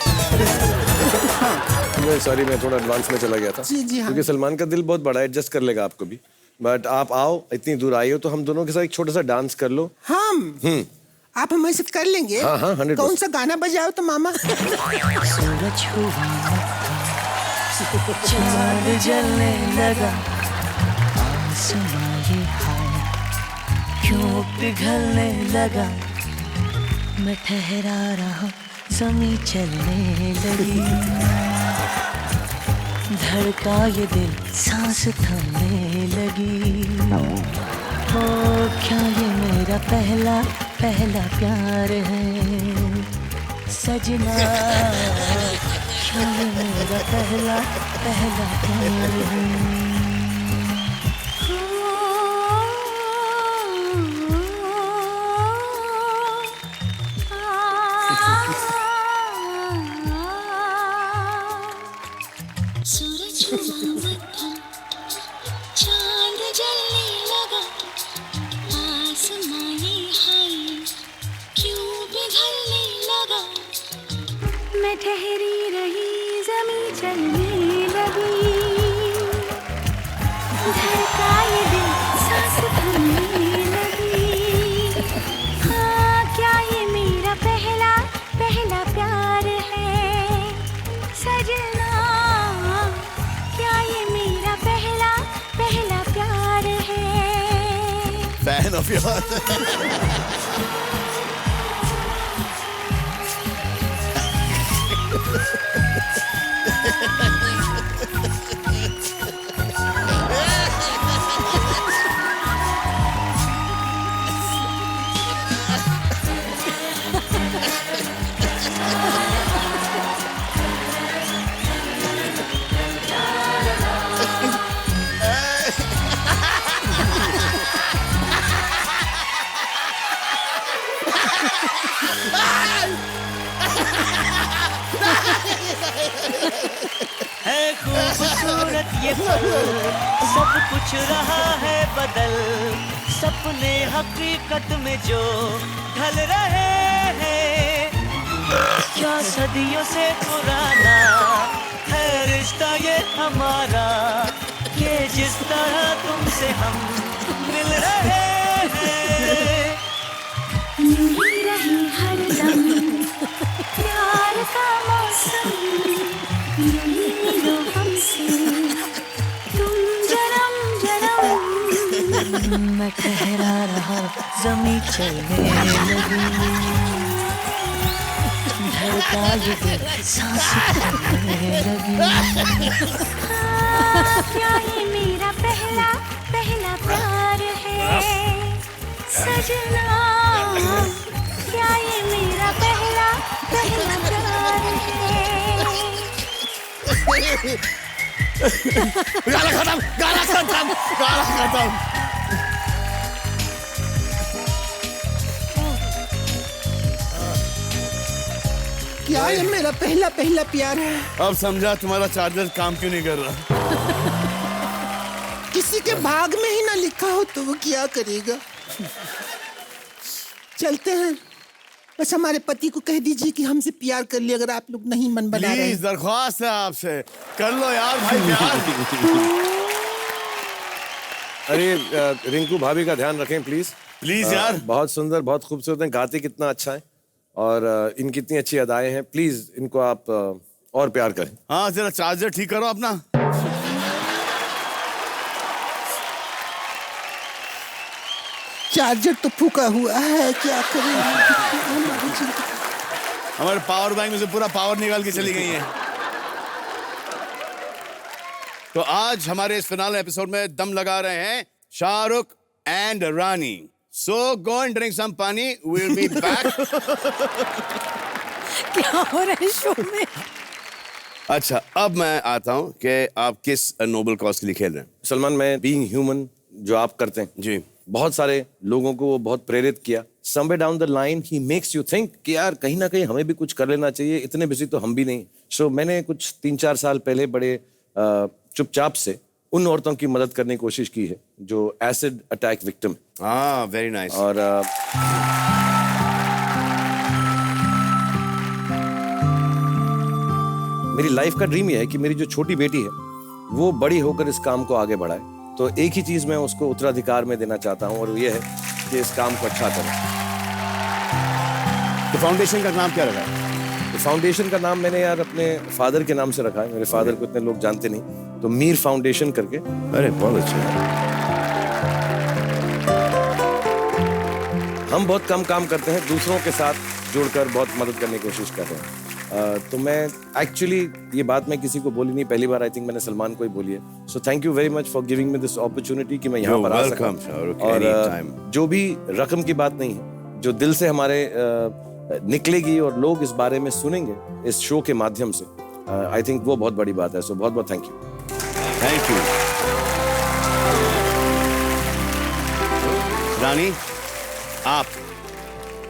सॉरी, मैं थोड़ा एडवांस में चला गया था। जी जी हाँ। क्योंकि सलमान का दिल बहुत बड़ा है, एडजस्ट कर लेगा आपको भी। बट आप आओ, इतनी दूर आई हो तो हम दोनों के साथ एक छोटा सा डांस कर लो। हम आप हमारे साथ कर लेंगे? हाँ हाँ 100%। कौन सा गाना बजाओ तो मामा? सूरज हुआ, चांद जलने लगा, आसमां ये हाय क्यों पिघलने लगा। मैं ठहरा रहा, ज़मीं चलने लगी, धड़का ये दिल, सांस थमने लगी। ओ क्या ये मेरा पहला पहला प्यार है सजना, क्या ये मेरा पहला पहला प्यार है। सूरज हुआ था, चांद जलने लगा, आसमां ये हाय क्यों पिघलने लगा। मैं ठहरी रही, ज़मीं चलने लगी, धड़का ये दिल, सांस थमने लगी। हाँ क्या ये मेरा पहला पहला प्यार है सजना, क्या ये मेरा पहला पहला प्यार है। Fan of your. है खूबसूरत ये पल, सब कुछ रहा है बदल, सपने हकीकत में जो ढल रहे हैं। क्या सदियों से पुराना है रिश्ता ये हमारा, ये जिस तरह तुमसे हम मिल रहे हैं। मिल रही हरदम प्यार का मौसम, यही मिलो हमसे तुम जन्म जन्म। मैं ठहरा रहा, ज़मीं चलने लगी, धड़का ये दिल, सांस थमने लगी। हाँ, क्या ये मेरा पहला पहला प्यार है सजना, क्या ये मेरा पहला पहला प्यार है। गाना खत्म, गाना खत्म, गाना खत्म। क्या हाँ, ये मेरा पहला प्यार है। अब समझा तुम्हारा चार्जर काम क्यों नहीं कर रहा। किसी के भाग में ही ना लिखा हो तो वो क्या करेगा। चलते हैं, बस हमारे पति को कह दीजिए कि हमसे प्यार कर लिया, अगर आप लोग नहीं मन बना रहे। प्लीज दरख्वास्त है आपसे, कर लो यार भाई प्यार। अरे रिंकू भाभी का ध्यान रखें प्लीज। प्लीज यार। बहुत सुंदर, बहुत खूबसूरत हैं, गाते कितना अच्छा है और इनकी इतनी अच्छी अदाएं हैं। प्लीज इनको आप और प्यार करें। हाँ जरा चार्जर ठीक करो अपना। चार्जर तो फूका हुआ है, क्या करें। हमारे पावर बैंक में से पूरा पावर निकाल के चली गई है। तो आज हमारे इस फिनाले एपिसोड में दम लगा रहे हैं Shahrukh and Rani. So go and drink some pani, we will be back. क्या हो रहा है शो में? अच्छा अब मैं आता हूं कि आप किस नोबल कॉज के लिए खेल रहे हैं। सलमान, मैं बीइंग ह्यूमन जो आप करते हैं जी, बहुत सारे लोगों को वो बहुत प्रेरित किया। Somewhere down the line he makes you think कि यार कहीं ना कहीं हमें भी कुछ कर लेना चाहिए, इतने बिजी तो हम भी नहीं। सो मैंने कुछ 3-4 साल पहले बड़े चुपचाप से उन औरतों की मदद करने की कोशिश की है जो एसिड अटैक विक्टिम। हाँ वेरी नाइस। और मेरी लाइफ का ड्रीम ये है कि मेरी जो छोटी बेटी है वो बड़ी होकर इस काम को आगे बढ़ाए। तो एक ही चीज मैं उसको उत्तराधिकार में देना चाहता हूँ और वो ये है कि इस काम को अच्छा करें। तो फाउंडेशन का नाम क्या रखा है? तो फाउंडेशन का नाम मैंने यार अपने फादर के नाम से रखा है। मेरे फादर को इतने लोग जानते नहीं, तो मीर फाउंडेशन करके। अरे बहुत अच्छा। हम बहुत कम काम करते हैं, दूसरों के साथ जुड़कर बहुत मदद करने की कोशिश कर रहे हैं। तो मैं एक्चुअली ये बात मैं किसी को बोली नहीं, पहली बार आई थिंक मैंने सलमान को ही बोली है। So thank you very much for giving me this opportunity कि मैं यहाँ पर आ सकूं। और जो भी रकम की बात नहीं है, जो दिल से हमारे निकलेगी और लोग इस बारे में सुनेंगे इस शो के माध्यम से, आई थिंक वो बहुत बड़ी बात है। सो बहुत बहुत thank you. Thank you. Rani, आप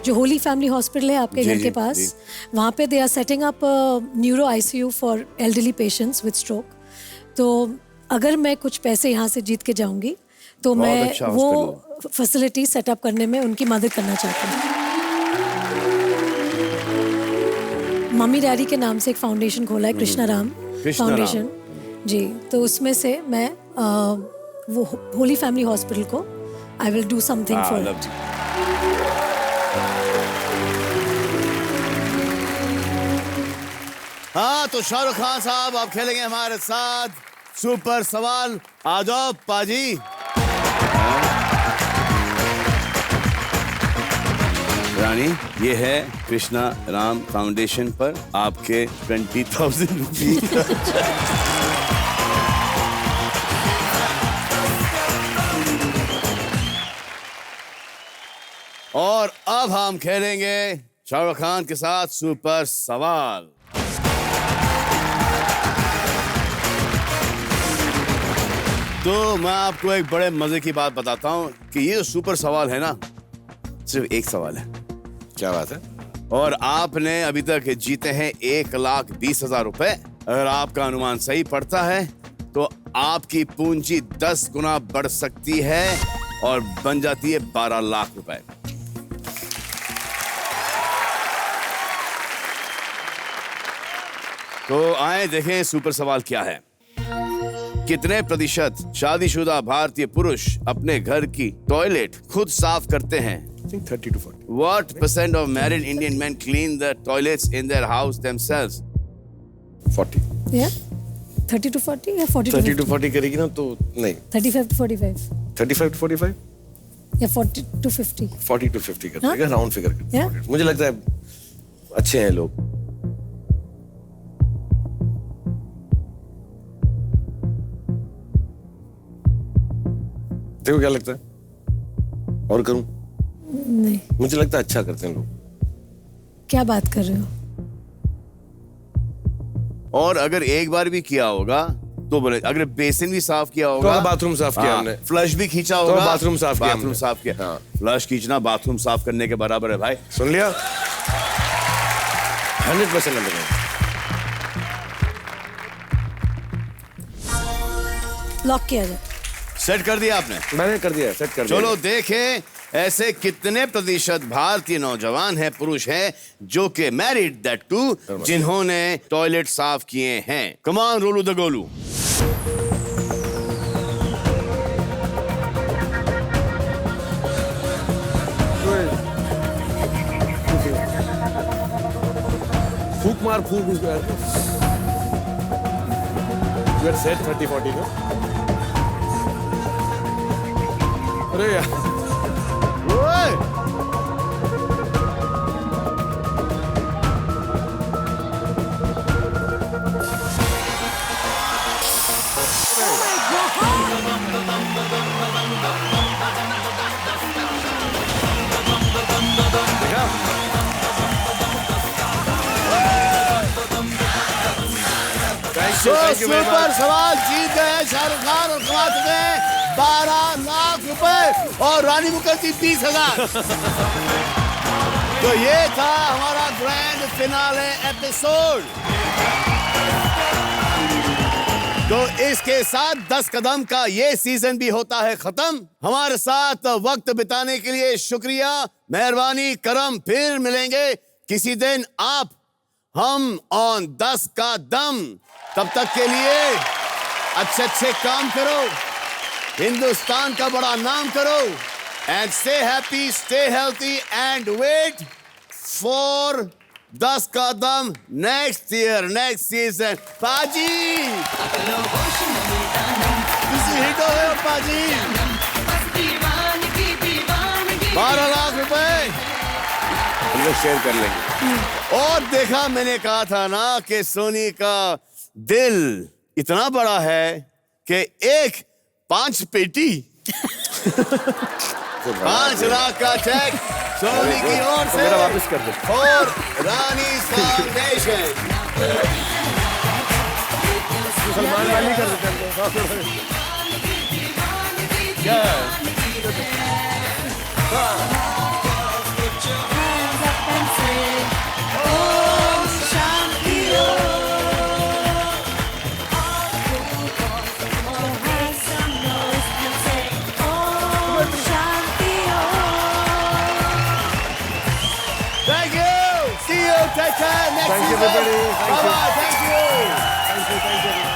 जो होली फैमिली हॉस्पिटल है आपके घर के पास, वहाँ पे they are setting up neuro ICU for elderly patients with stroke. तो अगर मैं कुछ पैसे यहाँ से जीत के जाऊंगी तो मैं अच्छा वो फैसिलिटी सेटअप करने में उनकी मदद करना चाहती हूँ। मम्मी डैडी के नाम से एक फाउंडेशन खोला है, कृष्णा राम फाउंडेशन जी। तो उसमें से मैं वो होली फैमिली हॉस्पिटल को I will do something for. हाँ तो शाहरुख खान साहब आप खेलेंगे हमारे साथ सुपर सवाल। आ जाओ पाजी। रानी, ये है कृष्णा राम फाउंडेशन पर आपके 20,000 रुपये। और अब हम खेलेंगे शाहरुख खान के साथ सुपर सवाल। तो मैं आपको एक बड़े मजे की बात बताता हूं कि ये जो सुपर सवाल है ना, सिर्फ एक सवाल है। क्या बात है? और आपने अभी तक जीते हैं 1,20,000 रुपए। अगर आपका अनुमान सही पड़ता है तो आपकी पूंजी 10 गुना बढ़ सकती है और बन जाती है 12 लाख रुपए। तो आए देखें सुपर सवाल क्या है। कितने प्रतिशत शादीशुदा भारतीय पुरुष अपने घर की टॉयलेट खुद साफ करते हैं? I think 30 to 40. What percent of married Indian men clean the toilets in their house themselves? 40. Yeah? 30 to 40 या 40 to 30 to 40 करेगी ना तो नहीं। 35 to 45 35 to 45 या 40 to 50 40 to 50 कर देगा, राउंड फिगर कर देगा। Yeah? मुझे लगता है अच्छे हैं लोग। देखो क्या लगता है और करूं? नहीं। मुझे लगता है अच्छा करते हैं लोग। क्या बात कर रहे हो? और अगर एक बार भी किया होगा तो बोले, अगर बेसिन भी साफ किया होगा, तो बाथरूम साफ किया हमने, फ्लश भी खींचा होगा, तो बाथरूम साफ किया, बाथरूम साफ किया। हाँ। फ्लश खींचना बाथरूम साफ करने के बराबर है भाई। सुन लिया? 100% नंबर है। लॉक किया जाए। सेट कर दिया आपने? मैंने कर दिया, सेट कर दिया। चलो देखें ऐसे कितने प्रतिशत भारतीय नौजवान हैं, पुरुष हैं, जो कि मैरिड दैट टू, जिन्होंने टॉयलेट साफ किए हैं। Come on Rolu the golu. फूक मार फूक उसको यार। You had said 30-40 ना? अरे यार। ओए! देखा? सो सुपर सवाल जीत गए शाहरुख खान और कमा चुके हैं 12 लाख रुपए और रानी मुखर्जी 20,000। तो ये था हमारा ग्रैंड फिनाले एपिसोड। तो इसके साथ 10 कदम का ये सीजन भी होता है खत्म। हमारे साथ वक्त बिताने के लिए शुक्रिया, मेहरबानी, करम। फिर मिलेंगे किसी दिन आप हम ऑन 10 का दम। तब तक के लिए अच्छे अच्छे काम करो, हिंदुस्तान का बड़ा नाम करो, and stay happy, stay healthy and wait for 10 का दम नेक्स्ट ईयर, नेक्स्ट सीजन। पाजी हिट हो गए पाजी। 12 लाख रुपए हम लोग शेयर कर लेंगे। और देखा, मैंने कहा था ना कि सोनी का दिल इतना बड़ा है कि एक 5 पेटी 5 लाख का चेक सोनी की ओर से मेरा वापस कर दो। और रानी फाउंडेशन। सलमान वाली कर देते हैं। Thank you. See you. Take care. Next Thank you, season. everybody. Thank you. Bye-bye. Thank you. Thank you.